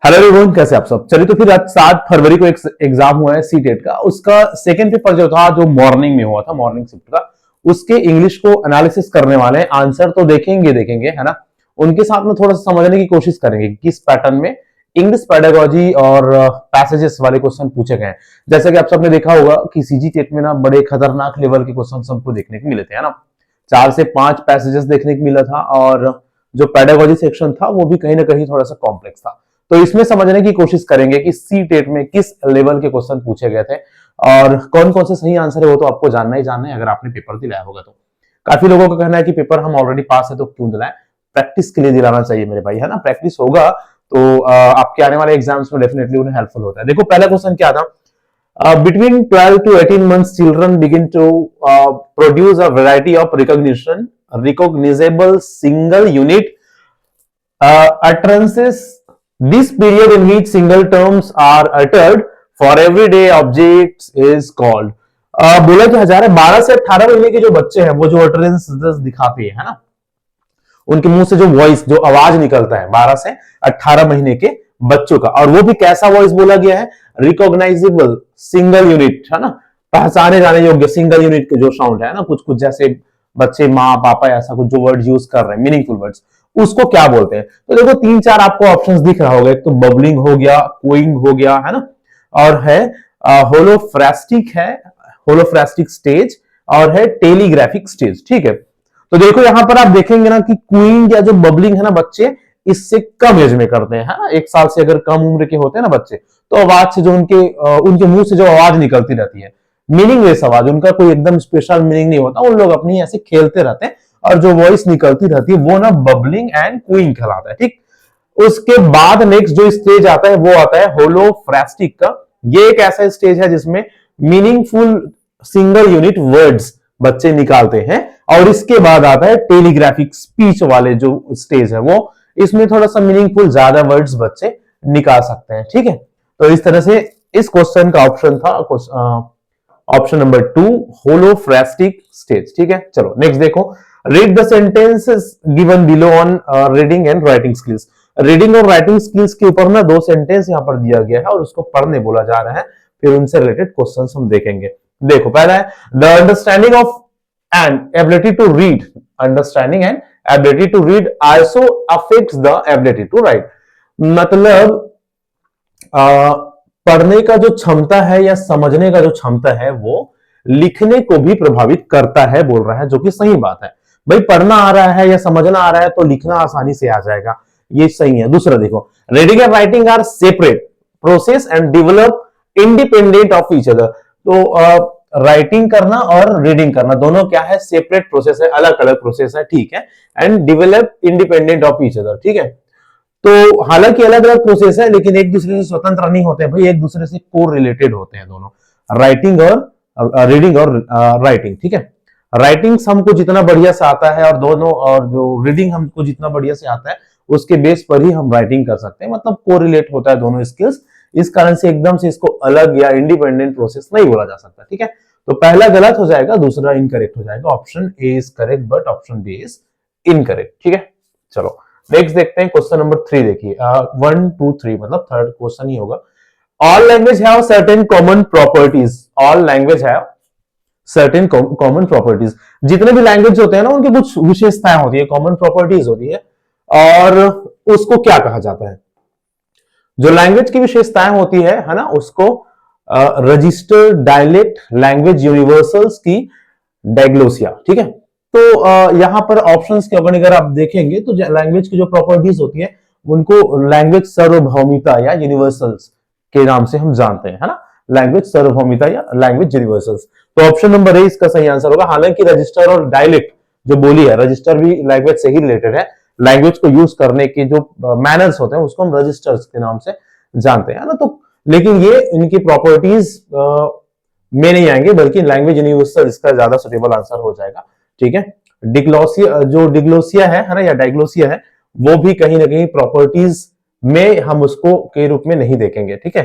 Hello everyone, कैसे आप सब। चलिए तो फिर आज 7 फरवरी को एक एग्जाम हुआ है सी टेट का। उसका सेकंड पेपर जो था, जो मॉर्निंग में हुआ था, मॉर्निंग शिफ्ट का, उसके इंग्लिश को एनालिसिस करने वाले हैं। आंसर तो देखेंगे है ना। उनके साथ में थोड़ा सा समझने की कोशिश करेंगे किस पैटर्न में इंग्लिश पेडागोजी और पैसेजेस वाले क्वेश्चन पूछे गए हैं। जैसे कि आप सबने देखा होगा कि सीजी टेट में ना बड़े खतरनाक लेवल के क्वेश्चन हमको देखने को मिले थे, है ना। 4 से 5 पैसेजेस देखने को मिला था और जो पेडागोजी सेक्शन था वो भी कहीं ना कहीं थोड़ा सा कॉम्प्लेक्स था। तो इसमें समझने की कोशिश करेंगे कि सी टेट में किस लेवल के क्वेश्चन पूछे गए थे और कौन कौन से सही आंसर है, वो तो आपको जानना ही जानना है अगर आपने पेपर दिलाया होगा तो। काफी लोगों का कहना है कि पेपर हम ऑलरेडी पास है तो क्यों दिलाएं, प्रैक्टिस के लिए दिलाना चाहिए मेरे भाई, है ना। प्रैक्टिस होगा तो आपके आने वाले एग्जाम्स में डेफिनेटली उन्हें हेल्पफुल होता है। देखो पहला क्वेश्चन क्या था, between 12 to 18 months children begin to produce a variety of recognizable single unit utterances. This period in which single terms are uttered for everyday objects is called. बोला कि 12 से 18 महीने के जो बच्चे हैं वो जो utterances दिखाते हैं, है ना, उनके मुंह से जो वॉइस, जो आवाज निकलता है 12 से 18 महीने के बच्चों का, और वो भी कैसा वॉइस बोला गया है, रिकॉग्नाइजेबल सिंगल यूनिट, है ना, पहचाने जाने योग्य सिंगल यूनिट के जो साउंड है ना, कुछ कुछ जैसे बच्चे माँ पापा ऐसा कुछ जो वर्ड यूज कर रहे हैं, मीनिंगफुल वर्ड्स, उसको क्या बोलते हैं। तो देखो 3-4 आपको ऑप्शंस दिख रहा होगा। एक तो बबलिंग हो गया, कोइंग हो गया, है ना, और है होलोफ्रेस्टिक है, होलोफ्रेस्टिक स्टेज, और है टेलीग्राफिक स्टेज। ठीक है, तो देखो यहां पर आप देखेंगे ना कि क्वीन या जो बबलिंग है ना, बच्चे इससे कम एज में करते हैं, है ना। 1 साल से अगर कम उम्र के होते हैं ना बच्चे, तो आवाज से जो उनके मुंह से जो आवाज निकलती रहती है, मीनिंगलेस आवाज, उनका कोई एकदम स्पेशल मीनिंग नहीं होता, उन लोग अपनी ऐसे खेलते रहते हैं और जो वॉइस निकलती रहती है वो ना बबलिंग एंड क्वीन कहलाता है। ठीक, उसके बाद नेक्स्ट जो स्टेज आता है वो आता है होलोफ्रेस्टिक का। ये एक ऐसा स्टेज है जिसमें मीनिंगफुल सिंगल यूनिट वर्ड्स बच्चे निकालते हैं, और इसके बाद आता है टेलीग्राफिक स्पीच वाले जो स्टेज है वो, इसमें थोड़ा सा मीनिंगफुल ज्यादा वर्ड्स बच्चे निकाल सकते हैं। ठीक है, तो इस तरह से इस क्वेश्चन का ऑप्शन था ऑप्शन नंबर 2, होलोफ्रेस्टिक स्टेज। ठीक है, चलो नेक्स्ट देखो, read the sentences given below on reading and writing skills. Reading और राइटिंग स्किल्स के ऊपर ना 2 सेंटेंस यहां पर दिया गया है और उसको पढ़ने बोला जा रहा है, फिर उनसे रिलेटेड क्वेश्चंस हम देखेंगे। देखो पहला है, the understanding of and ability to read, understanding and ability to read also affects the ability to write। मतलब पढ़ने का जो क्षमता है या समझने का जो क्षमता है वो लिखने को भी प्रभावित करता है, बोल रहा है, जो कि सही बात है। भाई पढ़ना आ रहा है या समझना आ रहा है तो लिखना आसानी से आ जाएगा, ये सही है। दूसरा देखो, reading and writing are separate process and develop independent of each other. तो राइटिंग करना और रीडिंग करना दोनों क्या है, सेपरेट प्रोसेस है, अलग अलग प्रोसेस है। ठीक है, and develop independent of each other. ठीक है, तो हालांकि अलग अलग प्रोसेस है लेकिन एक दूसरे से स्वतंत्र नहीं होते भाई, एक दूसरे से को रिलेटेड होते हैं दोनों, राइटिंग और रीडिंग और राइटिंग। ठीक है, राइटिंग हमको जितना बढ़िया से आता है और दोनों, और जो रीडिंग हमको जितना बढ़िया से आता है उसके बेस पर ही हम राइटिंग कर सकते हैं, मतलब को रिलेट होता है दोनों स्किल्स। इस कारण से एकदम से इसको अलग या इंडिपेंडेंट प्रोसेस नहीं बोला जा सकता। ठीक है, तो पहला गलत हो जाएगा, दूसरा इनकरेक्ट हो जाएगा। Option A is correct but option B is incorrect. ठीक है, चलो नेक्स्ट देखते हैं क्वेश्चन नंबर 3। देखिए 1 2 3 मतलब थर्ड क्वेश्चन ही होगा। All language have certain common properties. All language have certain common properties. जितने भी लैंग्वेज होते हैं ना उनकी कुछ विशेषताएं होती है, कॉमन प्रॉपर्टीज होती है, और उसको क्या कहा जाता है, जो लैंग्वेज की विशेषताएं होती है ना, उसको रजिस्टर डायलेक्ट लैंग्वेज यूनिवर्सल्स की डायग्लोसिया। ठीक है, तो यहां पर ऑप्शंस के अकॉर्डिंग अगर आप देखेंगे तो लैंग्वेज की जो प्रॉपर्टीज होती है उनको लैंग्वेज सार्वभौमिकता या यूनिवर्सल्स के नाम से हम जानते हैं, है ना, लैंग्वेज सार्वभौमिकता या लैंग्वेज यूनिवर्सल्स। तो ऑप्शन नंबर ए इसका सही आंसर होगा। हालांकि रजिस्टर और डायलेक्ट जो बोली है, रजिस्टर भी लैंग्वेज से ही रिलेटेड है, लैंग्वेज को यूज करने के जो मैनर्स होते हैं उसको हम रजिस्टर्स के नाम से जानते हैं ना। तो लेकिन ये इनकी प्रॉपर्टीज में नहीं आएंगे, बल्कि लैंग्वेज यूनिवर्सल इसका ज्यादा सुटेबल आंसर हो जाएगा। ठीक है, डिग्लोसिया, जो डिग्लोसिया है ना, या डायग्लोसिया है, वो भी कहीं ना कहीं प्रॉपर्टीज में हम उसको के रूप में नहीं देखेंगे। ठीक है,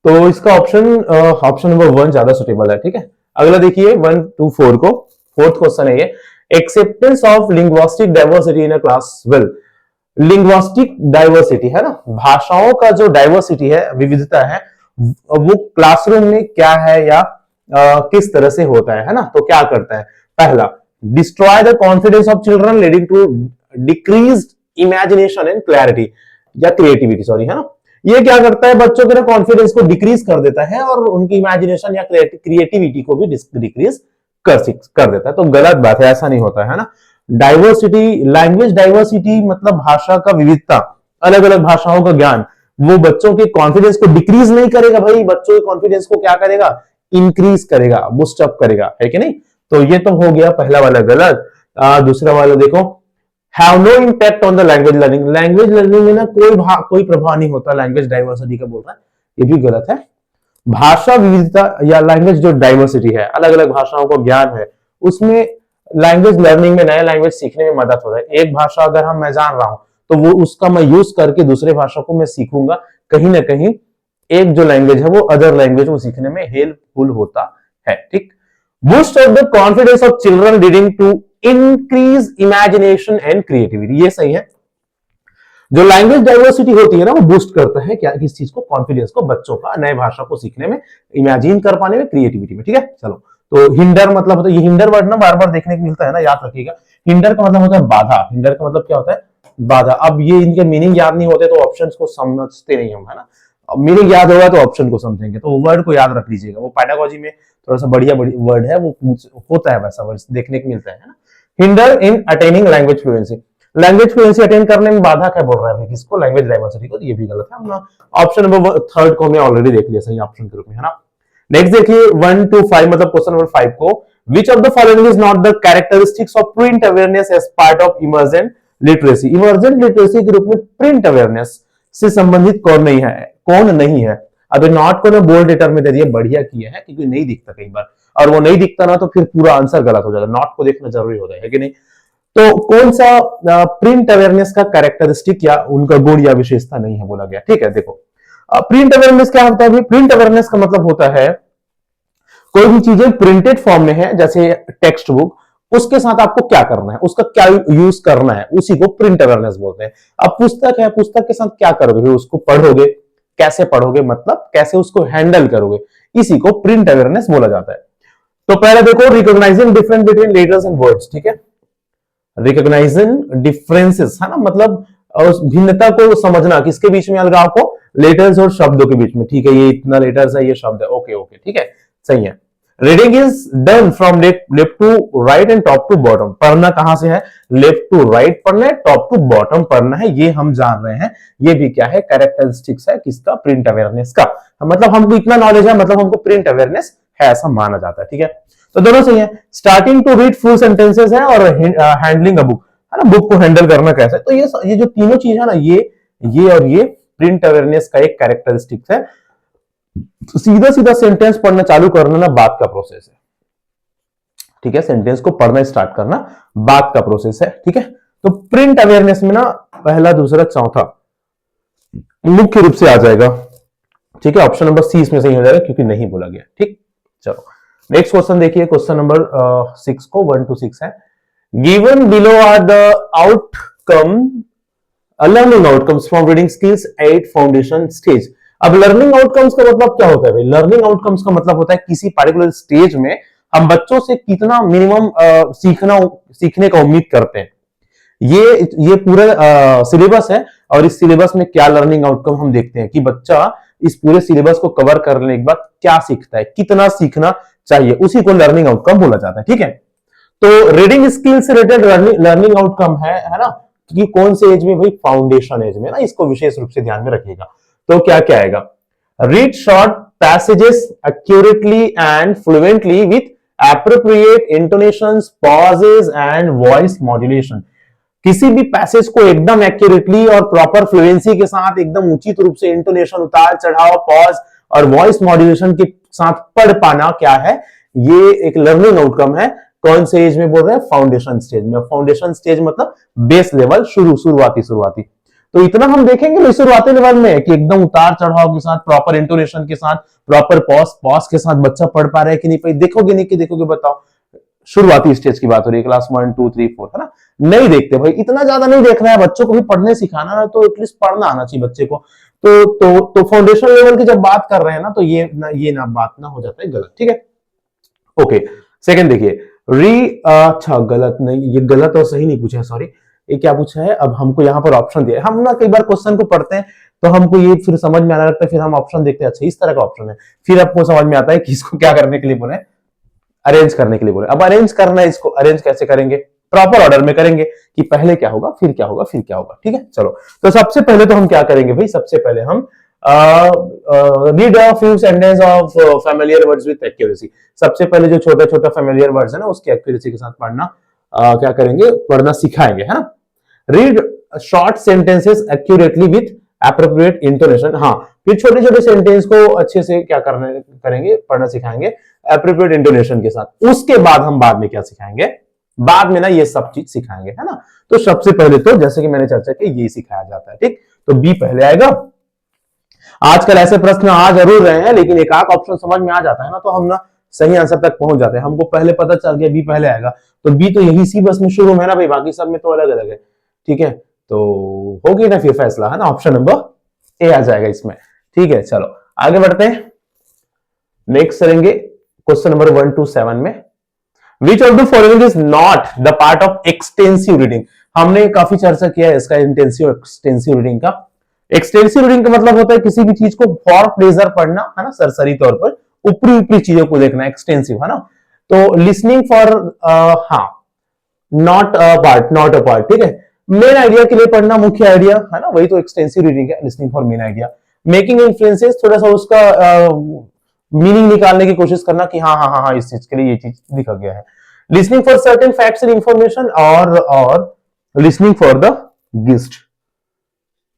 तो इसका ऑप्शन नंबर 1 ज्यादा सुटेबल है। ठीक है, अगला देखिए 1 2 4 को, फोर्थ क्वेश्चन है ये, acceptance of linguistic diversity in a class will। Linguistic diversity है ना, भाषाओं का जो डाइवर्सिटी है, विविधता है, वो क्लासरूम में क्या है या किस तरह से होता है ना। तो क्या करता है, पहला, destroy the confidence of children leading to decreased imagination and clarity या क्रिएटिविटी, सॉरी, है ना। ये क्या करता है, बच्चों के ना कॉन्फिडेंस को डिक्रीज कर देता है और उनकी इमेजिनेशन या क्रिएटिविटी को भी डिक्रीज कर देता है। तो गलत बात है, ऐसा नहीं होता है ना। डाइवर्सिटी, लैंग्वेज डाइवर्सिटी मतलब भाषा का विविधता, अलग अलग भाषाओं का ज्ञान, वो बच्चों के कॉन्फिडेंस को डिक्रीज नहीं करेगा भाई, बच्चों के कॉन्फिडेंस को क्या करेगा, इंक्रीज करेगा, बूस्ट अप करेगा, है कि नहीं। तो ये तो हो गया पहला वाला गलत। दूसरा वाला देखो, have no impact on the language learning, language learning में ना कोई प्रभाव नहीं होता, लैंग्वेज डाइवर्सिटी का बोल रहा है, ये भी गलत है। भाषा विविधता या लैंग्वेज जो डाइवर्सिटी है, अलग अलग भाषाओं का ज्ञान है, उसमें लैंग्वेज लर्निंग में, नया लैंग्वेज सीखने में मदद होता है। एक भाषा अगर मैं जान रहा हूं तो वो उसका मैं यूज करके दूसरे भाषा को मैं सीखूंगा, कहीं ना कहीं एक जो लैंग्वेज है वो अदर लैंग्वेज को सीखने में हेल्पफुल होता है, ठीक। Boost of the confidence of children leading to increase imagination and creativity, ये सही है। जो लैंग्वेज डाइवर्सिटी होती है ना, वो बूस्ट करता है क्या, किस चीज को, कॉन्फिडेंस को, बच्चों का नए भाषा को सीखने में, इमेजिन कर पाने में, क्रिएटिविटी में, ठीक है। चलो, तो हिंडर मतलब होता है, ये हिंडर वर्ड ना बार बार देखने को मिलता है ना, याद रखिएगा। हिंडर का मतलब होता है बाधा, हिंडर का मतलब क्या होता है, बाधा। अब ये इनके मीनिंग याद नहीं होते तो ऑप्शंस को समझते नहीं हम, है ना। मीनिंग याद होगा तो ऑप्शन को समझेंगे, तो वर्ड को याद रख लीजिएगा। वो पेडागोजी में थोड़ा सा बढ़िया वर्ड है, वो होता है वैसा वर्ड देखने को मिलता है ना। Hinder in attaining language fluency, language fluency attain करने में बाधा क्या बोल रहा है किसको, लैंग्वेज डाइवर्सिटी को। ये भी गलत है, हमने ऑप्शन नंबर थर्ड को हमने ऑलरेडी देख लिया सही ऑप्शन के रूप में, है ना। नेक्स्ट देखिए 1 to 5 मतलब क्वेश्चन नंबर 5 को, which of the following is not the characteristics of print awareness as part of emergent literacy, emergent literacy के रूप में प्रिंट अवेयरनेस से संबंधित कौन नहीं है। अभी नॉट को बोल्ड लेटर में दे दिया, बढ़िया किया है, क्योंकि नहीं दिखता कई बार, और वो नहीं दिखता ना तो फिर पूरा आंसर गलत हो जाता है, नॉट को देखना जरूरी होता है कि नहीं। तो कौन सा प्रिंट अवेयरनेस का कैरेक्टरिस्टिक या उनका गुण या विशेषता नहीं है बोला गया, ठीक है। देखो, प्रिंट अवेयरनेस क्या होता है, प्रिंट अवेयरनेस का मतलब होता है कोई भी चीजें प्रिंटेड फॉर्म में है, जैसे टेक्स्ट बुक, उसके साथ आपको क्या करना है, उसका क्या यूज करना है, उसी को प्रिंट अवेयरनेस बोलते हैं। अब पुस्तक है, पुस्तक के साथ क्या करोगे, उसको पढ़ोगे, कैसे पढ़ोगे, मतलब कैसे उसको हैंडल करोगे, इसी को प्रिंट अवेयरनेस बोला जाता है। तो पहले देखो, recognising difference between letters and words, ठीक है। रिकॉग्नाइजिंग डिफरेंसेस है ना, मतलब उस भिन्नता को समझना, किसके बीच में, अलगाव को, लेटर्स और शब्दों के बीच में, ठीक है। ये इतना लेटर्स है, ये शब्द है, ओके ओके, ठीक है, सही है। Reading is done from left to right and top to bottom, पढ़ना कहां से है, लेफ्ट टू राइट पढ़ना है, टॉप टू बॉटम पढ़ना है, ये हम जान रहे हैं। ये भी क्या है, कैरेक्टरिस्टिक्स है किसका, प्रिंट अवेयरनेस का, मतलब हमको इतना नॉलेज है, मतलब हमको प्रिंट अवेयरनेस है ऐसा माना जाता है, ठीक है। तो दोनों सही है। Starting to read full sentences है और हैंडलिंग अ बुक है ना, बुक को हैंडल करना कैसे। तो ये जो तीनों चीज है ना, ये और ये प्रिंट अवेयरनेस का एक कैरेक्टरिस्टिक्स है। तो सीधा सीधा सेंटेंस पढ़ना चालू करना ना बात का प्रोसेस है, ठीक है। सेंटेंस को पढ़ना स्टार्ट करना बात का प्रोसेस है, ठीक है। तो प्रिंट अवेयरनेस में ना पहला, दूसरा, चौथा मुख्य रूप से आ जाएगा, ठीक है। ऑप्शन नंबर सी इसमें सही हो जाएगा क्योंकि नहीं बोला गया, ठीक। चलो नेक्स्ट क्वेश्चन देखिए, क्वेश्चन नंबर 6 को 1 to 6 है। Given below are the outcome learning outcomes from reading skills 8 foundation stage. अब लर्निंग आउटकम्स का मतलब क्या होता है भाई, लर्निंग आउटकम्स का मतलब होता है किसी पर्टिकुलर स्टेज में हम बच्चों से कितना मिनिमम सीखने का उम्मीद करते हैं। ये पूरा सिलेबस है, और इस सिलेबस में क्या लर्निंग आउटकम हम देखते हैं कि बच्चा इस पूरे सिलेबस को कवर करने के बाद क्या सीखता है, कितना सीखना चाहिए, उसी को लर्निंग आउटकम बोला जाता है, ठीक है। तो रीडिंग स्किल से रिलेटेड लर्निंग आउटकम है ना, कि कौन से एज में भाई, फाउंडेशन एज में ना, इसको विशेष रूप से ध्यान में रखिएगा। तो क्या क्या आएगा, read short passages accurately and fluently with appropriate intonations, pauses and voice modulation. किसी भी पैसेज को एकदम एक्यूरेटली और प्रॉपर फ्लुएंसी के साथ, एकदम उचित रूप से इंटोनेशन, उतार चढ़ाव, पॉज और वॉइस मॉड्यूलेशन के साथ पढ़ पाना क्या है, ये एक लर्निंग आउटकम है। कौन से एज में बोल रहे हैं, फाउंडेशन स्टेज में। फाउंडेशन स्टेज मतलब बेस लेवल, शुरुआती। तो इतना हम देखेंगे शुरुआती लेवल में कि एकदम उतार चढ़ाव के साथ, प्रॉपर इंटोनेशन के साथ, प्रॉपर पॉज के साथ बच्चा पढ़ पा रहा है कि नहीं, देखोगे नहीं कि देखोगे, बताओ। शुरुआती स्टेज की बात हो रही है, क्लास 1 2 3 4, है ना। नहीं देखते भाई, इतना ज्यादा नहीं देखना है, बच्चों को भी पढ़ने सिखाना है, तो एटलीस्ट पढ़ना आना चाहिए बच्चे को। तो फाउंडेशन लेवल की जब बात कर रहे हैं ना, तो ये ना बात ना हो जाता है गलत, ठीक है। ओके, सेकंड देखिए, अच्छा गलत नहीं, ये गलत और सही नहीं पूछा है, सॉरी। ये क्या पूछा है, अब हमको यहाँ पर ऑप्शन दिया है। हम ना कई बार क्वेश्चन को पढ़ते हैं तो हमको ये फिर समझ में आने लगता है, फिर हम ऑप्शन देखते हैं, अच्छा इस तरह का ऑप्शन है, फिर आपको समझ में आता है कि इसको क्या करने के लिए बोले, अरेंज करने के लिए बोले। अब अरेंज करना है, इसको अरेंज कैसे करेंगे, प्रॉपर ऑर्डर में करेंगे कि पहले क्या होगा, फिर क्या होगा, फिर क्या होगा, ठीक है। चलो, तो सबसे पहले तो हम क्या करेंगे भाई, सबसे पहले हम read a few sentence of familiar words with accuracy. सबसे पहले जो छोटा छोटा फैमिलियर वर्ड्स है ना, उसकी एक्यूरेसी के साथ पढ़ना क्या करेंगे, पढ़ना सिखाएंगे, है ना। Read short sentences accurately with appropriate intonation. हाँ, फिर छोटे छोटे सेंटेंस को अच्छे से क्या करेंगे, पढ़ना सिखाएंगे एप्रोप्रिएट इंटोनेशन के साथ। उसके बाद हम बाद में क्या सिखाएंगे, बाद में ना ये सब चीज सिखाएंगे, है ना। तो सबसे पहले तो जैसे कि मैंने चर्चा की, ये सिखाया जाता है, ठीक। तो बी पहले आएगा। आजकल ऐसे प्रश्न आ जरूर रहे हैं, लेकिन एक आध ऑप्शन समझ में आ जाता है ना, तो हम ना सही आंसर तक पहुंच जाते हैं। हमको पहले पता चल गया बी पहले आएगा, तो बी तो यही सी बस में शुरू में है ना भाई, बाकी सब में तो अलग अलग है, ठीक है। तो हो गया ना फिर फैसला, है ना, ऑप्शन नंबर ए आ जाएगा इसमें, ठीक है। चलो आगे बढ़ते हैं, नेक्स्ट करेंगे क्वेश्चन नंबर 1 to 7 में। विच of the following is not the part of extensive reading. हमने काफी चर्चा किया है इसका, इंटेंसिव एक्सटेंसिव रीडिंग का। एक्सटेंसिव रीडिंग का मतलब होता है किसी भी चीज को फॉर प्लेजर पढ़ना, है ना, सरसरी तौर पर ऊपरी ऊपरी चीजों को देखना, एक्सटेंसिव, है ना। तो लिसनिंग फॉर हाँ, not a part, not a part, ठीक है। मेन आइडिया के लिए पढ़ना, मुख्य आइडिया, है ना, वही तो एक्सटेंसिव रीडिंग है, listening for main idea. Making influences, थोड़ा सा उसका मीनिंग निकालने की कोशिश करना कि हाँ हाँ हाँ हाँ, इस चीज के लिए ये चीज लिखा गया है। Listening for certain facts and information, और लिसनिंग फॉर द गिस्ट,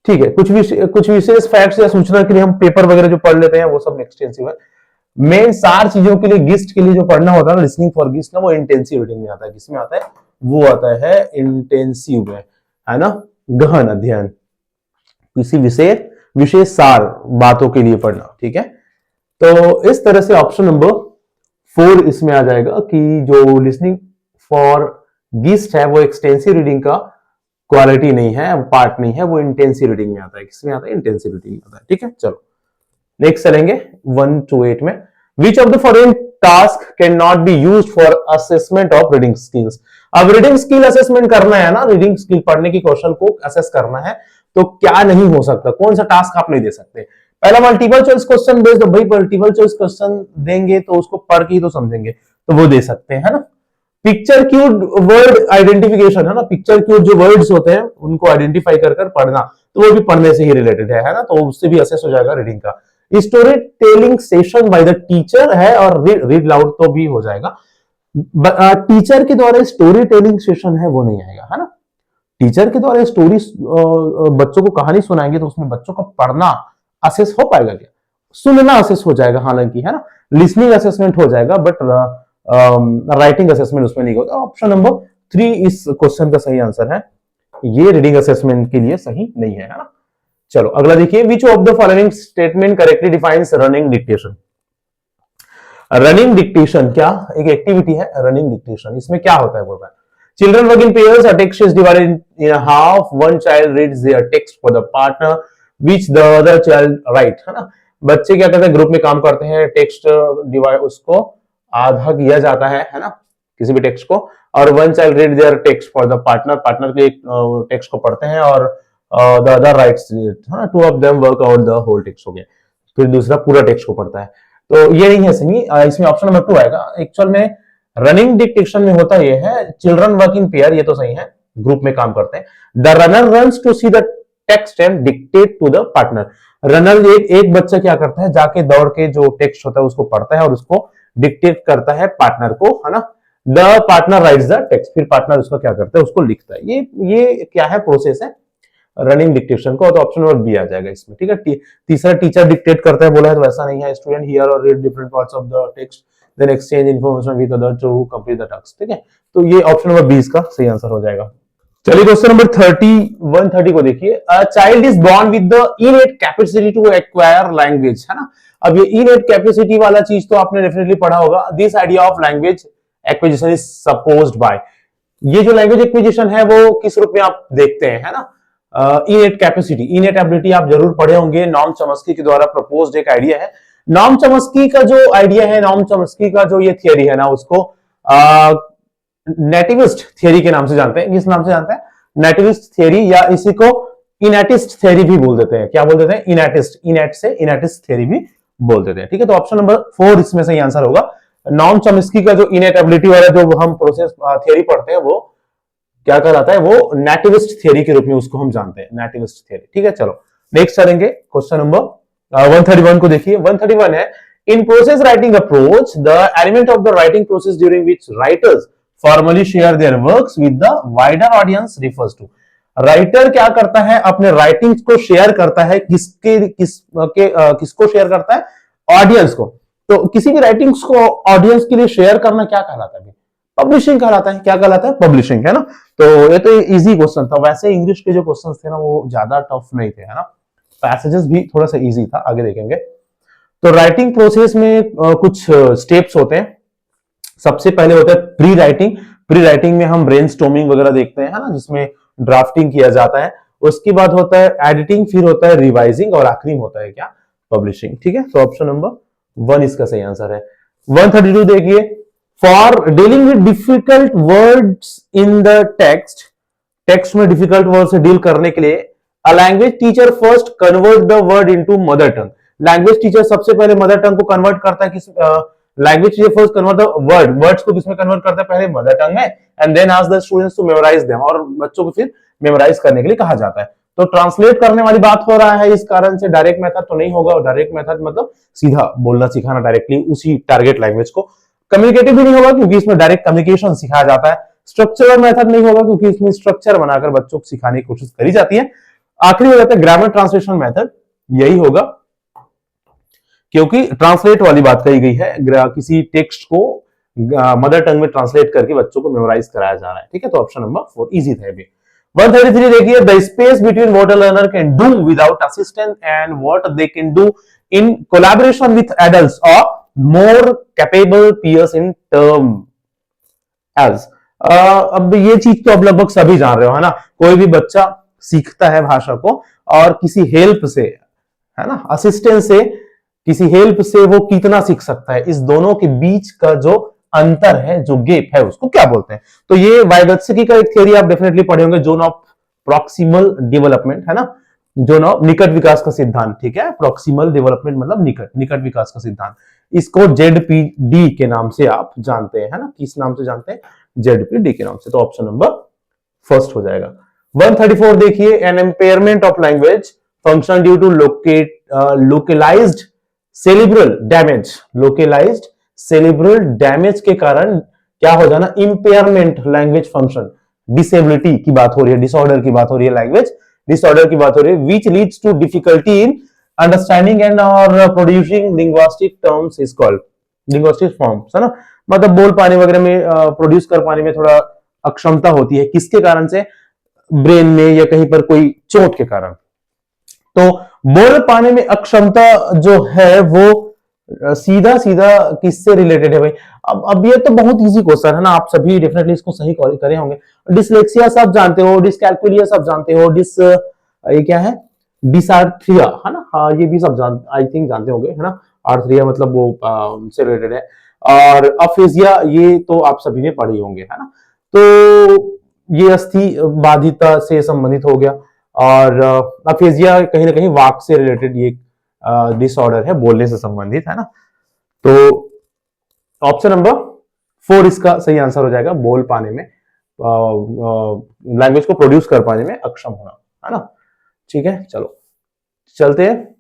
ठीक है। कुछ विशेष फैक्ट्स या सूचना के लिए हम पेपर वगैरह जो पढ़ लेते हैं, वो सब एक्सटेंसिव है। मेन सार चीजों के लिए, गिस्ट के लिए जो पढ़ना होता है ना, लिसनिंग फॉर गिस्ट ना, वो इंटेंसिव रीडिंग में आता है। किसमें आता है, वो आता है इंटेंसिव में, है ना, गहन अध्ययन, किसी विशेष सार बातों के लिए पढ़ना, ठीक है। तो इस तरह से ऑप्शन नंबर 4 इसमें आ जाएगा कि जो लिसनिंग फॉर गिस्ट है वो एक्सटेंसिव रीडिंग का क्वालिटी नहीं है, पार्ट नहीं है, वो इंटेंसिव रीडिंग में आता है। किसमें आता है, इंटेंसिव रीडिंग में आता है, ठीक है। चलो नेक्स्ट चलेंगे 1 to 8 में। विच of the following task can not be used for assessment of reading skills. अब रीडिंग स्किल असेसमेंट करना है ना, रीडिंग स्किल पढ़ने की कौशल को असेस करना है, तो क्या नहीं हो सकता, कौन सा टास्क आप नहीं दे सकते। पहला मल्टीपल चॉइस क्वेश्चन बेस्ड, भाई मल्टीपल चॉइस क्वेश्चन देंगे तो उसको पढ़ के ही तो समझेंगे, तो वो दे सकते हैं, है ना। पिक्चर क्यूड वर्ड आइडेंटिफिकेशन, है ना, पिक्चर क्यूड जो वर्ड्स होते हैं उनको आइडेंटिफाई कर कर पढ़ना, तो वो भी पढ़ने से ही रिलेटेड है ना, तो उससे भी असेस हो जाएगा रीडिंग का। Story telling session by the teacher है, और रीड लाउड तो भी हो जाएगा। टीचर के द्वारा स्टोरी टेलिंग सेशन है वो नहीं आएगा, है ना। टीचर के द्वारा स्टोरी बच्चों को कहानी सुनाएंगे, तो उसमें बच्चों को पढ़ना असेस हो पाएगा क्या, सुनना असेस हो जाएगा हालांकि, है ना। लिसनिंग असेसमेंट हो जाएगा, बट राइटिंग असेसमेंट उसमें नहीं होता। ऑप्शन नंबर 3 इस क्वेश्चन का सही आंसर है, ये रीडिंग असेसमेंट के लिए सही नहीं है, है ना। चलो अगला देखिए, विच of the following statement correctly defines running dictation. Running dictation क्या एक एक्टिविटी है, रनिंग डिक्टेशन, इसमें क्या होता है बोल रहा है, children work in pairs, a text is divided in a half, one child reads their text for the partner which the other child write, है ना। बच्चे क्या करते हैं, ग्रुप में काम करते हैं, टेक्स्ट डिवाइड उसको आधा किया जाता है ना, किसी भी टेक्स्ट को, और one child read their text for the partner, partner के टेक्स्ट को पढ़ते हैं, और द अदर राइट्स, है ना, two of them work out the whole text, हो गया, फिर दूसरा पूरा टेक्स्ट को पढ़ता है। तो ये नहीं है सही, इसमें ऑप्शन नंबर 2 आएगा। एक्चुअल में रनिंग डिक्टेशन में होता ये है, चिल्ड्रन वर्क इन पेयर, ये तो सही है, ग्रुप में काम करते हैं। The runner runs to see the text and dictate to the partner. Runner एक बच्चा क्या करता है, जाके दौड़ के जो टेक्स्ट होता है उसको पढ़ता है और उसको डिक्टेट करता है पार्टनर को, है ना। The partner rights the text, फिर पार्टनर उसको क्या करता है, उसको लिखता है। ये क्या है, प्रोसेस है रनिंग डिक्टेशन को, तो ऑप्शन नंबर बी आ जाएगा इसमें, ठीक है। तीसरा टीचर डिक्टेट करता है बोला है, तो ऐसा नहीं है, स्टूडेंट हियर और read different parts of the text then exchange information with other to complete the task, ठीक है। तो ये ऑप्शन नंबर 20 का सही आंसर हो जाएगा। चलिए क्वेश्चन नंबर 130 को देखिए, a child is born with the innate capacity to acquire language, है ना। अब ये इनेट कैपेसिटी वाला चीज तो आपने डेफिनेटली पढ़ा होगा, this idea of language acquisition is supposed by. ये जो लैंग्वेज एक्विजिशन है वो किस रूप में आप देखते हैं, है ना, इनेट कैपेसिटी, इनेट एबिलिटी आप जरूर पढ़े होंगे, नॉर्म चॉम्स्की के द्वारा प्रपोज्ड एक आइडिया है। नॉर्म चॉम्स्की का जो आइडिया है, नॉर्म चॉम्स्की का जो ये थियरी है ना, उसको नेटिविस्ट थियरी के नाम से जानते हैं। किस नाम से जानते हैं? नेटिविस्ट थियरी, या इसी को इनेटिस्ट थियरी भी बोल देते हैं। क्या बोल देते हैं? इनेटिस्ट, इनेट से इनेटिस्ट थियरी भी बोल देते हैं। ठीक है, तो ऑप्शन नंबर 4 इसमें सही आंसर होगा। नॉर्म चॉम्स्की का जो इनेट एबिलिटी वाला जो हम प्रोसेस थियरी पढ़ते हैं वो क्या कहलाता है? वो नेटिविस्ट थियरी के रूप में उसको हम जानते हैं, नेटिविस्ट थियरी। ठीक है, चलो नेक्स्ट करेंगे क्वेश्चन नंबर 131 को देखिए। 131 है, in process writing approach the element of the writing process during which writers formally share their works with the wider audience refers to. Writer क्या करता है? अपने राइटिंग्स को शेयर करता है, किसको शेयर करता है? ऑडियंस को। तो किसी भी राइटिंग्स को ऑडियंस के लिए शेयर करना क्या कहलाता है? पब्लिशिंग कहलाता है। क्या कहलाता है? पब्लिशिंग, है ना। तो ये तो इजी क्वेश्चन था। वैसे इंग्लिश के जो क्वेश्चन थे ना वो ज्यादा टफ नहीं थे, है ना, पैसेजेस भी थोड़ा सा इजी था, आगे देखेंगे। तो राइटिंग प्रोसेस में कुछ स्टेप्स होते हैं। सबसे पहले होता है प्री राइटिंग। प्री राइटिंग में हम ब्रेनस्टॉर्मिंग वगैरह देखते हैं, है ना, जिसमें ड्राफ्टिंग किया जाता है। उसके बाद होता है एडिटिंग, फिर होता है रिवाइजिंग, और आखिरी में होता है क्या? पब्लिशिंग। ठीक है, तो ऑप्शन नंबर 1 इसका सही आंसर है। 132 देखिए, for dealing with difficult words in the text, text में डिफिकल्ट वर्ड से डील करने के लिए a language teacher first convert the word into mother tongue. Language teacher सबसे पहले मदर टंग को कन्वर्ट करता है। किस language teacher first convert the words को किसमें कन्वर्ट करता है? पहले मदर टंग में, and then ask the students to memorise them, और बच्चों को फिर मेमोराइज करने के लिए कहा जाता है। तो ट्रांसलेट करने वाली बात हो रहा है, इस कारण से डायरेक्ट मेथड तो नहीं होगा। और डायरेक्ट मेथड मतलब सीधा बोलना सिखाना डायरेक्टली उसी टारगेट लैंग्वेज को। कम्युनिकेटिव भी नहीं होगा क्योंकि इसमें डायरेक्ट कम्युनिकेशन सिखाया जाता है। स्ट्रक्चरल मेथड नहीं होगा क्योंकि इसमें स्ट्रक्चर बनाकर बच्चों को सिखाने की कोशिश करी जाती है। आखिरी हो जाता है ग्रामर ट्रांसलेशन मेथड, यही होगा क्योंकि ट्रांसलेट वाली बात कही गई है, किसी टेक्स्ट को मदर टंग में ट्रांसलेट करके बच्चों को मेमोराइज कराया जा रहा है। ठीक है, तो ऑप्शन नंबर 4 इजी था। 133 देखिए, the space between what a learner can do without assistance and what they can do in collaboration with adults और more capable peers in term age. अब ये चीज तो अब लगभग सभी जान रहे हो, है ना। कोई भी बच्चा सीखता है भाषा को और किसी हेल्प से, है ना, असिस्टेंस से, किसी हेल्प से वो कितना सीख सकता है, इस दोनों के बीच का जो अंतर है, जो गैप है, उसको क्या बोलते हैं? तो ये वाइगत्स्की का एक थ्योरी आप डेफिनेटली पढ़े होंगे, जोन ऑफ प्रॉक्सिमल डेवलपमेंट, है ना, जोन ऑफ निकट विकास का सिद्धांत। ठीक है, प्रॉक्सिमल डेवलपमेंट मतलब निकट विकास का सिद्धांत। इसको जेडपीडी के नाम से आप जानते हैं, है ना, किस नाम से जानते हैं? जेडपीडी के नाम से। तो ऑप्शन नंबर फर्स्ट हो जाएगा। 134 देखिए, an impairment of language function due to localised cerebral damage. Localised cerebral damage के कारण क्या हो जाना? इंपेयरमेंट लैंग्वेज फंक्शन, डिसेबिलिटी की बात हो रही है, डिसऑर्डर की बात हो रही है, लैंग्वेज डिसऑर्डर की बात हो रही है, which leads to difficulty in understanding and और producing linguistic terms is called linguistic forms, है ना, मतलब बोल पाने वगैरह में, प्रोड्यूस कर पाने में थोड़ा अक्षमता होती है। किसके कारण से? ब्रेन में या कहीं पर कोई चोट के कारण। तो बोल पाने में अक्षमता जो है वो सीधा सीधा किससे रिलेटेड है भाई? अब ये तो बहुत इजी क्वेश्चन है ना, आप सभी डेफिनेटली इसको सही करे होंगे। डिसलेक्सिया सब जानते हो, डिसकैल्कुलिया सब जानते हो, ये क्या है? डिसार्थ्रिया, है ना, हाँ ये भी सब आई थिंक जानते होंगे, है ना। आर्थ्रिया मतलब वो से रिलेटेड है, और अफेजिया ये तो आप सभी ने पढ़े होंगे, है ना। तो ये अस्थि बाधिता से संबंधित हो गया, और अफेजिया कहीं ना कहीं वाक से रिलेटेड ये डिसऑर्डर है, बोलने से संबंधित, है ना। तो ऑप्शन नंबर 4 इसका सही आंसर हो जाएगा, बोल पाने में, लैंग्वेज को प्रोड्यूस कर पाने में अक्षम होना, है ना। ठीक है, चलो चलते हैं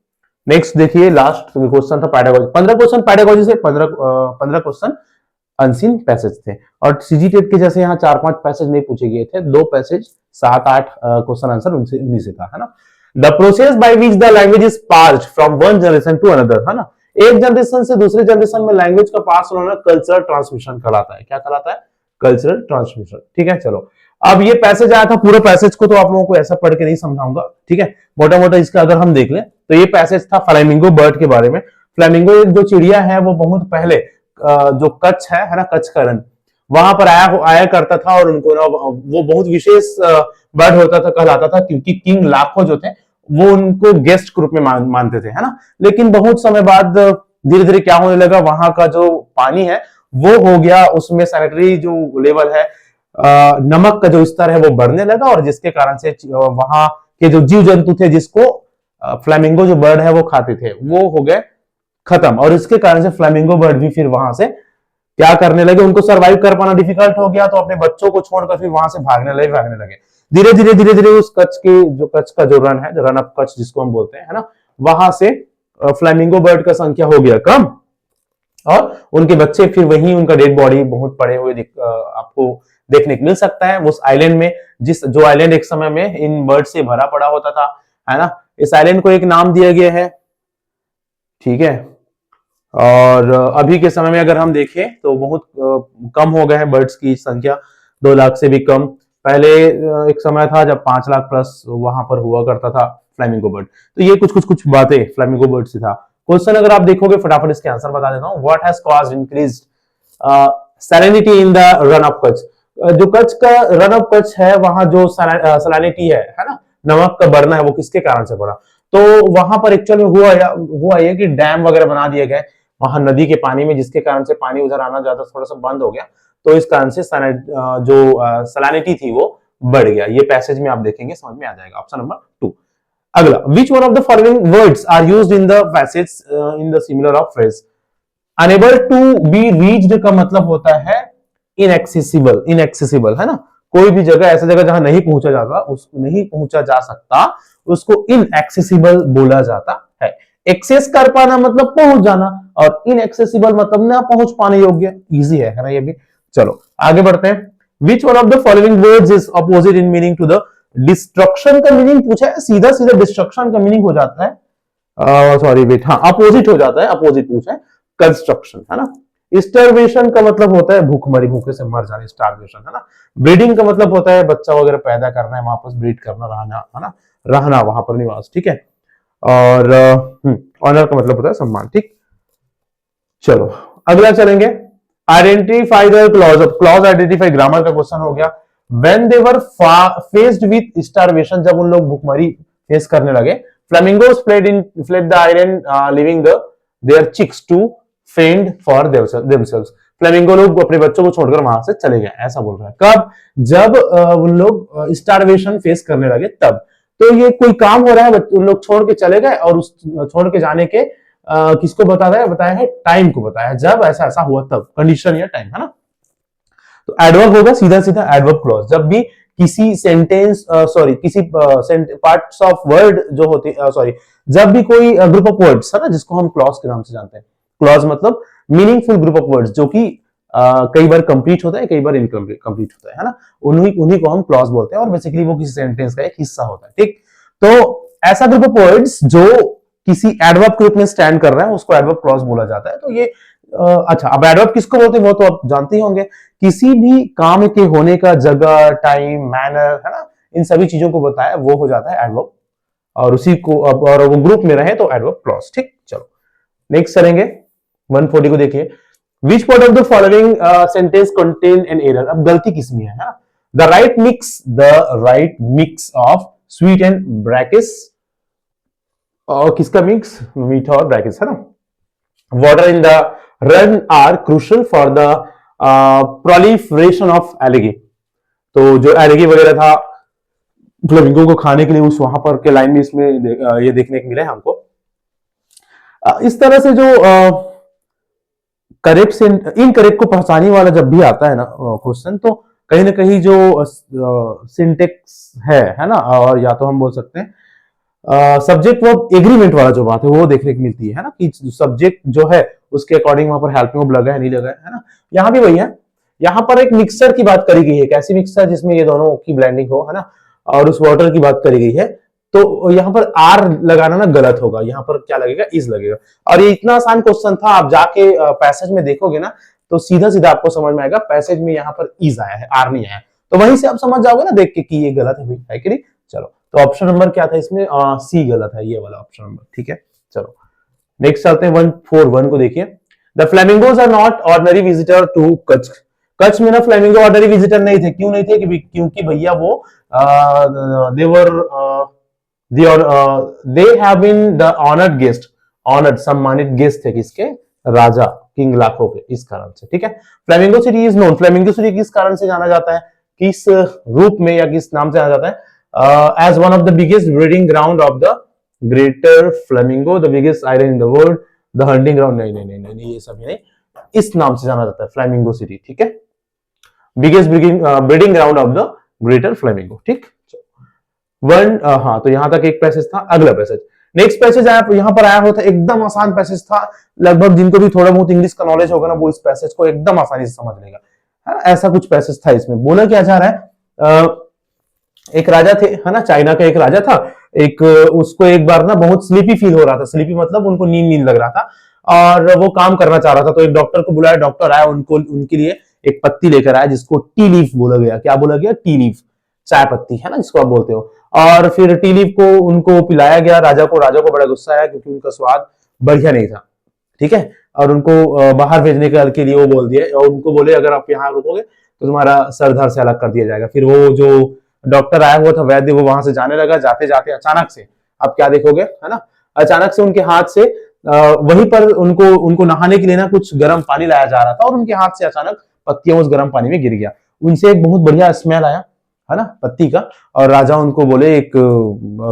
नेक्स्ट। देखिए लास्ट क्वेश्चन था पैडागोजी। 15 क्वेश्चन पैडागोजी से, 15 क्वेश्चन अनसीन पैसेज थे, और सीजीटेट के जैसे यहाँ 4-5 पैसेज नहीं पूछे गए थे, 2 पैसेज 7-8 क्वेश्चन आंसर उन्हीं से था, है ना। The process by which the language is passed from one generation to another, है ना, एक जनरेशन से दूसरे जनरेशन में लैंग्वेज का पास होना कल्चरल ट्रांसमिशन कहलाता है। क्या कहलाता है? Cultural transmission. ठीक है, चलो अब ये पैसेज आया था, पूरा पैसेज को तो आप लोगों को ऐसा पढ़ के नहीं समझाऊंगा, ठीक है, मोटा मोटा इसका अगर हम देख लें तो ये पैसेज था फ्लैमिंगो बर्ड के बारे में। फ्लैमिंगो एक जो चिड़िया है वो बहुत पहले जो कच्छ है ना, कच्छ करण, वहां पर आया करता था, और उनको ना वो बहुत विशेष बर्ड होता था, कहलाता था, क्योंकि किंग लाखों जो थे वो उनको गेस्ट ग्रुप में मानते थे, है ना। लेकिन बहुत समय बाद धीरे धीरे क्या होने लगा, वहां का जो पानी है वो हो गया, उसमें सैनिटरी जो लेवल है, नमक का जो स्तर है वो बढ़ने लगा, और जिसके कारण से वहां के जो जीव जंतु थे जिसको फ्लेमिंगो जो बर्ड है वो खाते थे, वो हो गए खत्म। और इसके कारण से फ्लेमिंगो बर्ड भी फिर वहां से क्या करने लगे, उनको सर्वाइव कर पाना डिफिकल्ट हो गया, तो अपने बच्चों को छोड़कर फिर वहां से भागने लगे। धीरे धीरे उस कच्छ का जो रन है, जो रन ऑफ कच्छ जिसको हम बोलते हैं, है ना, वहां से फ्लेमिंगो बर्ड का संख्या हो गया कम, और उनके बच्चे फिर वहीं, उनका डेड बॉडी बहुत पड़े हुए आपको देखने को मिल सकता है उस आइलैंड में, जो आइलैंड एक समय में इन बर्ड से भरा पड़ा होता था, है ना। इस आइलैंड को एक नाम दिया गया है, ठीक है। और अभी के समय में अगर हम देखें तो बहुत कम हो गए हैं बर्ड्स की संख्या, 2 लाख से भी कम। पहले एक समय था जब 5 लाख प्लस वहां पर हुआ करता था फ्लेमिंगो बर्ड। तो ये कुछ बातें फ्लेमिंगो बर्ड से था। क्वेश्चन अगर आप देखोगे, फटाफट इसके आंसर बता देता हूं। What has caused increased salinity in the run of Kutch? जो कच्छ का रन ऑफ कच्छ है, वहां जो सैलिनिटी है ना, नमक का बढ़ना है, वो किसके कारण से बढ़ा? तो वहां पर एक्चुअल में हुआ ये कि डैम वगैरह बना दिए गए वहां नदी के पानी में, जिसके कारण से पानी उधर आना ज्यादा थोड़ा सा बंद हो गया, तो इस कारण से जो सैलिनिटी थी वो बढ़ गया। ये पैसेज में आप देखेंगे, समझ में आ जाएगा। Option number 2। अगला, which one of the following words are used in the passage in the similar of phrase? Unable to be reached का मतलब होता है इनएक्सेसिबल, इनएक्सेसिबल, है ना। कोई भी जगह, ऐसा जगह जहां नहीं पहुंचा जाता, उसको नहीं पहुंचा जा सकता, उसको इनएक्सेसिबल बोला जाता है। एक्सेस कर पाना मतलब पहुंच जाना, और इनएक्सेसिबल मतलब ना पहुंच पाने योग्य। इजी है ना ये भी। चलो आगे बढ़ते हैं। Which one of the following words is opposite in meaning to the destruction? का मीनिंग पूछा है, सीधा सीधा डिस्ट्रक्शन का मीनिंग हो जाता है, सॉरी वेट, हाँ, अपोजिट हो जाता है, अपोजिट पूछा है, कंस्ट्रक्शन, है ना। स्टार्वेशन का मतलब होता है भूखमरी, भूखे से मर जाना, स्टार्वेशन, है ना। ब्रीडिंग का मतलब होता है बच्चा वगैरह पैदा करना है, वापस ब्रीड करना, रहना, है ना, रहना वहां पर, निवास, ठीक है। और ऑनर का मतलब होता है सम्मान, ठीक। चलो अगला चलेंगे। Identify the clause. Of clause identify, grammar का क्वेश्चन हो गया। When they were faced with starvation, जब उन लोग भूखमरी फेस करने लगे, flamingos fled the island leaving the their chicks to fend for themselves. Flamingo लोग अपने बच्चों को छोड़कर वहां से चले गए, ऐसा बोल रहा है। कब? जब उन लोग स्टार्वेशन फेस करने लगे तब। तो ये कोई काम हो रहा है, उन लोग छोड़ के चले गए, और उस छोड़ के जाने के किसको बताया है? टाइम को बताया है, जब ऐसा ऐसा हुआ तब, कंडीशन या टाइम, है ना। तो एडवर्ब होगा सीधा सीधा, एडवर्ब क्लॉज। जब भी किसी सेंटेंस, सॉरी, किसी पार्ट्स ऑफ वर्ड जो होते, सॉरी, जब भी कोई ग्रुप ऑफ वर्ड्स, है ना, जिसको हम क्लॉज के नाम से जानते हैं। क्लॉज मतलब मीनिंगफुल ग्रुप ऑफ वर्ड्स, जो कि कई बार कंप्लीट होता है, कई बार इनकम्प्लीट होता है ना। उन्हीं को हम क्लॉज बोलते हैं, और बेसिकली वो किसी सेंटेंस का एक हिस्सा होता है, ठीक। तो ऐसा ग्रुप ऑफ वर्ड्स जो किसी एडवर्ब के रूप में स्टैंड कर रहा है, उसको एडवर्ब क्लॉज बोला जाता है। तो ये अच्छा, अब एडवर्ब किसको बोलते हैं वो तो आप जानते ही होंगे। किसी भी काम के होने का जगह, टाइम, मैनर, है ना, इन सभी चीजों को बताया, वो हो जाता है एडवर्ब, और उसी को और वो ग्रुप में रहे तो एडवर्ब क्लॉज, ठीक। चलो नेक्स्ट चलेंगे, 140 को देखिए। Which part of the following sentence contain an error? अब गलती किसमें है? The right mix of sweet and brackish, और किसका मिक्स? मीठा और ब्रैकिस, है ना। Water in the Rann are crucial for the proliferation of algae. तो जो एलगी वगैरह था फ्लेमिंगो को खाने के लिए, उस वहां पर के लाइन में इसमें ये देखने को मिला है हमको। इस तरह से जो करेक्ट से इनकरेक्ट को पहचानने वाला जब भी आता है ना क्वेश्चन, तो कहीं ना कहीं जो सिंटेक्स है ना, और या तो हम बोल सकते हैं सब्जेक्ट वर्ब एग्रीमेंट वाला जो बात है वो देखने को मिलती है ना, कि सब्जेक्ट जो है उसके अकॉर्डिंग वहां पर हेल्पिंग वर्ब लगा है नहीं लगा है ना। यहाँ भी वही है, यहाँ पर एक मिक्सचर की बात करी गई है, कैसी मिक्सचर? जिसमें ये दोनों की ब्लेंडिंग हो, है ना, और उस वाटर की बात करी गई है। तो यहाँ पर आर लगाना ना गलत होगा, यहाँ पर क्या लगेगा? इज लगेगा। और ये इतना आसान क्वेश्चन था, आप जाके पैसेज में देखोगे ना तो सीधा सीधा आपको समझ में आएगा, पैसेज में यहाँ पर इज आया है, आर नहीं आया। तो वहीं से आप समझ जाओगे ना देख के कि ये गलत है भाई, है कि नहीं। चलो, तो ऑप्शन नंबर क्या था इसमें? सी गलत है, ये वाला ऑप्शन नंबर, ठीक है। चलो नेक्स्ट चलते हैं, 141 को देखिए। The flamingos are not ordinary visitor to Kutch. Kutch में ना फ्लेमिंगो ऑर्डनरी विजिटर नहीं थे। क्यों नहीं थे? क्योंकि भैया वो they were they have been the honoured guest, honoured सम्मानित गेस्ट थे किसके? राजा किंग लाखो के, इस कारण से। ठीक है, flamingo city is known, flamingo city किस कारण से जाना जाता है, किस रूप में या किस नाम से जाना जाता है? As one of the biggest breeding ground of the greater flamingo, the biggest island in the world, the hunting ground. नहीं नहीं नहीं नहीं, ये सब नहीं, इस नाम से जाना जाता है फ्लेमिंगो सिटी। ठीक है, biggest breeding ground of the greater flamingo. ठीक, वन हाँ, तो यहां तक एक पैसेज था। अगला पैसेज, नेक्स्ट पैसेज यहां पर आया होता, एकदम आसान पैसेज था, लगभग जिनको भी थोड़ा बहुत इंग्लिश का नॉलेज होगा ना, वो इस पैसेज को एकदम आसानी से समझ लेगा। ऐसा कुछ पैसेज था इसमें। बोला क्या जा रहा है, एक राजा थे, है ना, चाइना का एक राजा था, एक उसको एक बार ना बहुत स्लीपी फील हो रहा था। स्लीपी मतलब उनको नींद नींद लग रहा था, और वो काम करना चाह रहा था। तो एक डॉक्टर को बुलाया, डॉक्टर आया, उनको उनके लिए एक पत्ती लेकर आया जिसको टी लीफ बोला गया। क्या बोला गया? टी लीफ, चाय पत्ती, है ना, जिसको आप बोलते हो। और फिर टी लीफ को उनको पिलाया गया राजा को। राजा को बड़ा गुस्सा आया क्योंकि उनका स्वाद बढ़िया नहीं था। ठीक है, और उनको बाहर भेजने के लिए वो बोल दिया, और उनको बोले अगर आप यहाँ रुकोगे तो तुम्हारा सर धड़ से अलग कर दिया जाएगा। फिर वो जो डॉक्टर आया हुआ था, वैद्य, वो वहां से जाने लगा। जाते जाते अचानक से, आप क्या देखोगे, है ना, अचानक से उनके हाथ से वहीं पर उनको नहाने के लिए ना कुछ गर्म पानी लाया जा रहा था, और उनके हाथ से अचानक पत्तियां उस गर्म पानी में गिर गया। उनसे एक बहुत बढ़िया स्मेल आया, है ना, पत्ती का। और राजा उनको बोले एक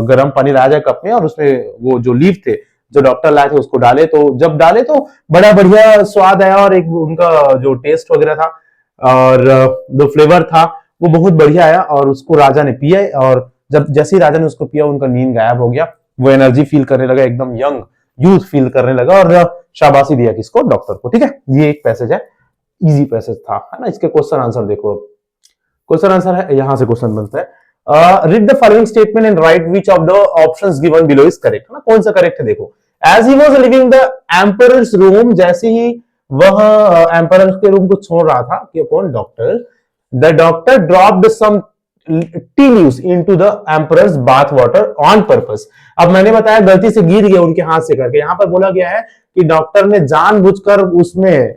गर्म पानी लाया जाए कप में, और उसमें वो जो लीफ थे जो डॉक्टर लाए थे उसको डाले। तो जब डाले तो बड़ा बढ़िया स्वाद आया, और एक उनका जो टेस्ट वगैरह था और जो फ्लेवर था वो बहुत बढ़िया आया। और उसको राजा ने पिया, और जब जैसे ही राजा ने उसको पिया, उनका नींद गायब हो गया। वो एनर्जी फील करने लगा, एकदम यंग यूथ फील करने लगा, और शाबाशी दिया किसको? डॉक्टर को। ठीक है, ये एक पैसेज है, इजी पैसेज था, है ना। इसके क्वेश्चन आंसर देखो, क्वेश्चन आंसर है, यहां से क्वेश्चन बनता है। Read the following statement and write which of the options given below is correct, है ना, कौन सा करेक्ट है देखो। As he was leaving the emperor's room, जैसे ही वह एम्परर के रूम को छोड़ रहा था, कि कौन? Doctor. The doctor dropped some tea leaves into the emperor's bath water on purpose. अब मैंने बताया गलती से गिर गया उनके हाथ से करके। यहां पर बोला गया है कि डॉक्टर ने जानबूझकर उसमें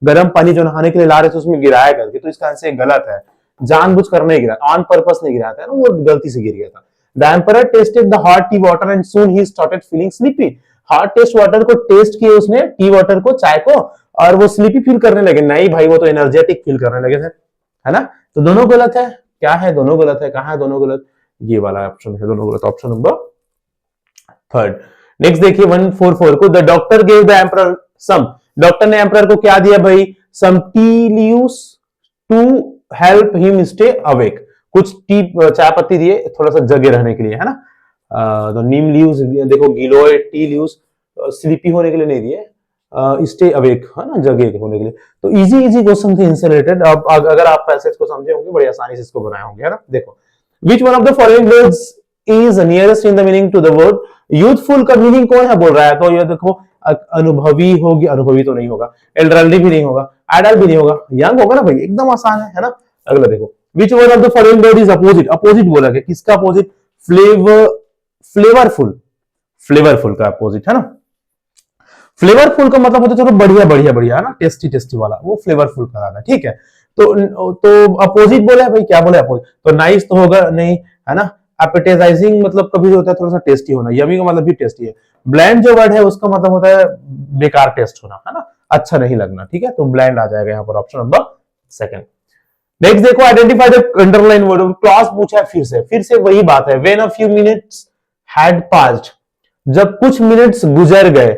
गर्म पानी जो नहाने के लिए ला रहे थे उसमें गिराया करके, तो इसका आंसर गलत है। जानबूझकर नहीं गिरा, ऑन पर्पस नहीं गिराया था ना, वो गलती से गिर गया था। The emperor tasted the hot tea water and soon he started feeling sleepy. Hot taste water को टेस्ट किए उसने, टी वाटर को, चाय को, और वो स्लीपी फील करने लगे। नहीं भाई, वो तो एनर्जेटिक फील करने लगे थे, है ना। तो दोनों गलत है। क्या है? दोनों गलत है। कहां है दोनों गलत? ये वाला ऑप्शन है दोनों गलत, ऑप्शन नंबर थर्ड। नेक्स्ट देखिए 144 को, the doctor gave the emperor some, doctor ने एम्परर को क्या दिया भाई? Some tea leaves to help him stay awake, कुछ टी चाय पत्ती दिए थोड़ा सा जगे रहने के लिए, है ना। तो नीम लीव्स देखो, गिलोय, टी लीव्स स्लीपी होने के लिए नहीं दिए, स्टे अवेक, है ना, जगे होने के लिए। तो इजी इजी क्वेश्चन थे इनसे रिलेटेड। अब अगर आप पैसेज को समझे होंगे, बड़ी आसानी से इसको बनाए होंगे, है ना। देखो, which one of the following words is nearest in the meaning to the word youthful का मीनिंग कौन है बोल रहा है? तो ये देखो, अनुभवी होगी, अनुभवी तो नहीं होगा, एल्डरली भी नहीं होगा, एडल्ट भी नहीं होगा, यंग होगा ना भाई, एकदम आसान है ना। अगला देखो, which one of the following word is opposite, opposite बोला गया, किसका अपोजिट? फ्लेवरफुल, फ्लेवरफुल का अपोजिट, है ना। फ्लेवरफुल का मतलब होता है चलो बढ़िया बढ़िया बढ़िया, है ना, टेस्टी टेस्टी वाला, वो फ्लेवरफुल का है। ठीक है, तो अपोजिट बोला है भाई, क्या बोला अपोजिट? तो नाइस तो होगा नहीं, है ना। एपेटाइजिंग मतलब कभी होता है थोड़ा सा टेस्टी होना, यमी का मतलब भी टेस्टी है। ब्लैंड जो वर्ड है उसका मतलब होता है बेकार टेस्ट होना, है ना, अच्छा नहीं लगना। ठीक है, तो ब्लैंड आ जाएगा यहाँ पर, ऑप्शन नंबर सेकंड। नेक्स्ट देखो, identify the underline word, clause पूछा है फिर से वही बात है। When a few minutes had passed, जब कुछ मिनट्स गुजर गए,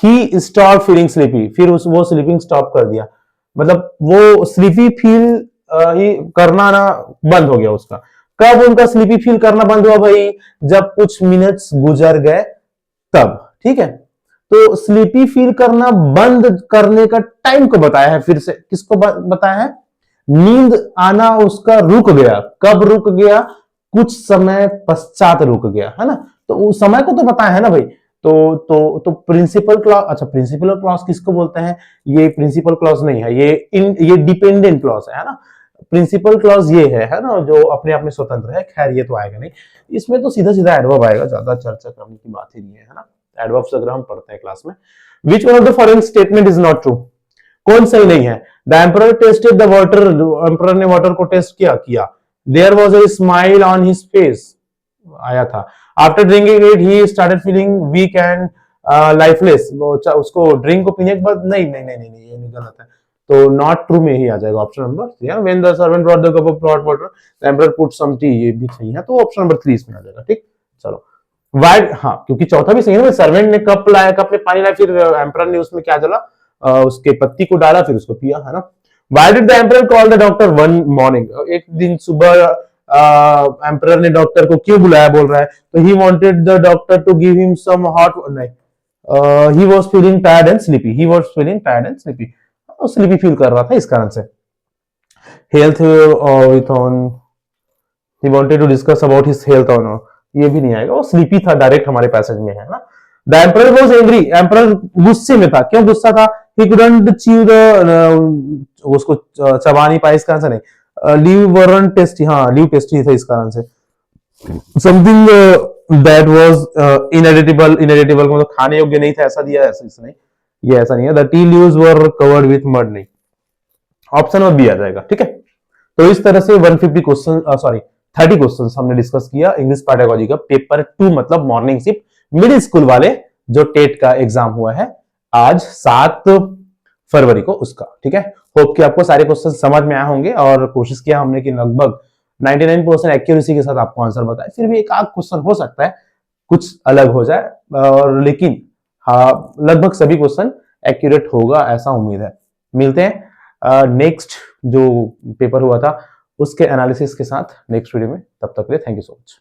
ही स्टॉप फीलिंग स्लीपी, फिर वो स्लीपिंग स्टॉप कर दिया, मतलब वो स्लीपी फील ही करना ना बंद हो गया उसका। कब उनका स्लीपी फील करना बंद हुआ भाई? जब कुछ मिनट्स गुजर गए तब। ठीक है, तो स्लीपी फील करना बंद करने का टाइम को बताया है, फिर से किसको बताया है? नींद आना उसका रुक गया। कब रुक गया? कुछ समय पश्चात रुक गया, है ना। तो उस समय को तो बताया है ना भाई। तो प्रिंसिपल क्लॉज, अच्छा प्रिंसिपल क्लॉज किसको बोलते हैं? ये प्रिंसिपल क्लॉज नहीं है, ये डिपेंडेंट क्लॉज है ना। प्रिंसिपल क्लॉज ये है ना, जो अपने आप में स्वतंत्र है। खैर ये तो आएगा नहीं, इसमें तो सीधा सीधा एडवर्ब आएगा, ज्यादा चर्चा करने की बात ही नहीं है ना। एडवर्ब्स अगर हम पढ़ते हैं क्लास में। Which one of the following statement is not true, कौन सही नहीं है? The emperor tasted the water, emperor ने वाटर को टेस्ट किया। There was a smile on his face, आया था। After drinking it he started feeling weak and lifeless, उसको ड्रिंक को पीने के बाद, नहीं नहीं नहीं नहीं, नहीं ये गलत है, तो नॉट ट्रू में ही आ जाएगा option number. When the servant brought the cup of hot water the emperor put some tea, ये भी सही है, तो ऑप्शन नंबर 3 इसमें आ जाएगा। ठीक, चलो वाइड, हाँ क्योंकि चौथा भी सही है ना, सर्वेंट ने कप लाया, कप में पानी लाया, फिर एम्परर ने उसमें क्या डाला, उसके पत्ती को डाला, फिर उसको पिया, है ना। Why did the emperor call the doctor one morning? एक दिन सुबह एम्परर ने डॉक्टर को क्यों बुलाया, बोल रहा है, तो he wanted the doctor to give him some hot, नहीं, he was feeling tired and sleepy, he was feeling tired and sleepy, sleepy feel कर रहा था इस कारण से। Health with on, he wanted to discuss about his health on, ये भी नहीं आएगा, वो स्लीपी था, डायरेक्ट हमारे पैसेज में है ना। The emperor was angry, emperor गुस्से में था, क्यों गुस्सा था, he couldn't chew the, उसको चबा नहीं पाया, इस कारण से नहीं। लीव वरन टेस्टी, हाँ लीव टेस्टी था इस कारण से। समथिंग दैट वाज इनएडिटेबल, इनएडिटेबल मतलब खाने योग्य नहीं था, ऐसा दिया, ऐसा इसने, ये ऐसा नहीं है। The tea leaves were covered with mud, नहीं, ऑप्शन में बी आ जाएगा। ठीक है, तो इस तरह से 150 क्वेश्चन, सॉरी 30 क्वेश्चन हमने डिस्कस किया इंग्लिश पैडागोजी का पेपर 2, मतलब मॉर्निंग शिफ्ट मिडिल स्कूल वाले, जो टेट का एग्जाम हुआ है आज 7 फरवरी को उसका। ठीक है, होप कि आपको सारे क्वेश्चन समझ में आए होंगे, और कोशिश किया हमने कि लगभग 99% एक्यूरेसी के साथ आपको आंसर बताए, फिर भी एक आध क्वेश्चन हो सकता है कुछ अलग हो जाए, और लेकिन हाँ लगभग सभी क्वेश्चन एक्यूरेट होगा, ऐसा उम्मीद है। मिलते हैं नेक्स्ट जो पेपर हुआ था उसके एनालिसिस के साथ नेक्स्ट वीडियो में, तब तक के लिए थैंक यू सो मच।